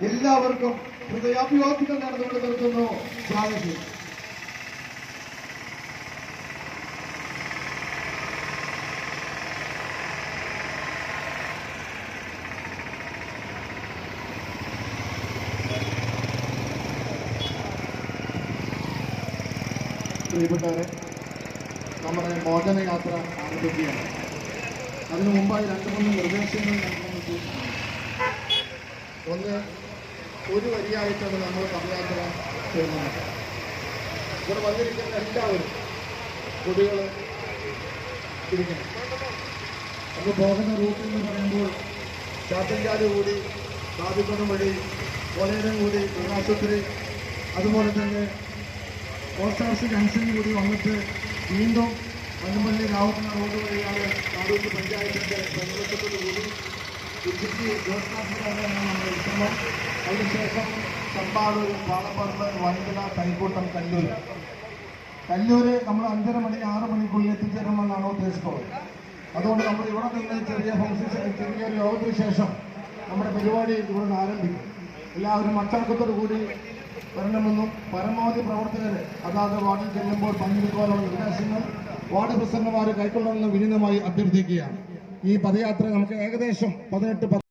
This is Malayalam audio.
എല്ലാവർക്കും ഹൃദയാഭിവാദ്യങ്ങൾ നടന്നുകൊണ്ട് നിർത്തുന്നു. സ്വാഗതം. പ്രിയപ്പെട്ടവരെ, നമ്മുടെ മോചനയാത്ര ആരംഭിക്കുകയാണ്. അതിനു മുമ്പായി 2-3 നിർദ്ദേശങ്ങൾ നൽകുന്നത്. ഒന്ന്, ഒരു വരിയായിട്ടാണ് നമ്മൾ പദയാത്ര ചെയ്യുന്നത്. ഇവിടെ വന്നിരിക്കുന്ന എല്ലാവരും കൊടികൾ പിടിക്കണം. നമ്മൾ പോകുന്ന റൂട്ട് എന്ന് പറയുമ്പോൾ ചാത്തൻകാട് കൂടി, കാതിക്കുളം വഴി, കോളേരം കൂടി, ആശുപത്രി, അതുപോലെ തന്നെ പോസ്റ്റ് ഓഫീസ് ജംഗ്ഷനിൽ കൂടി വന്നിട്ട് വീണ്ടും വനമ്പള്ളി രാവുന്ന റോഡ് വഴിയാണ് നാടൂർ പഞ്ചായത്തിൻ്റെ പ്രതിനിധിത്വത്തോടുകൂടി ഉച്ചയ്ക്ക് ജോസ്നാഥിലാണ് നമ്മുടെ ശ്രമം. അതിനുശേഷം ചമ്പാടൂർ, പാളപ്പറമ്പ്, വൻകിട, തൈക്കൂട്ടം, കല്ലൂര് നമ്മൾ 5:30 മണി 6 മണിക്കുള്ളിൽ എത്തിച്ചേരണമെന്നാണ് ഉദ്ദേശിച്ചത്. അതുകൊണ്ട് നമ്മൾ ഇവിടെ നിന്ന് ചെറിയൊരു യോഗത്തിന് ശേഷം നമ്മുടെ പരിപാടി ഇവിടെ നിന്ന് ആരംഭിക്കും. എല്ലാവരും അച്ചടക്കത്തോടു കൂടി വരണമെന്നും പരമാവധി പ്രവർത്തകർ അതാത് വാർഡിൽ ചെല്ലുമ്പോൾ പങ്കെടുക്കുവാനുള്ള നിർദ്ദേശങ്ങൾ വാർഡ് പ്രസിഡന്റുമാർ കൈക്കൊള്ളണമെന്ന് വിനീതമായി അഭ്യർത്ഥിക്കുകയാണ്. ഈ പദയാത്ര നമുക്ക് ഏകദേശം 18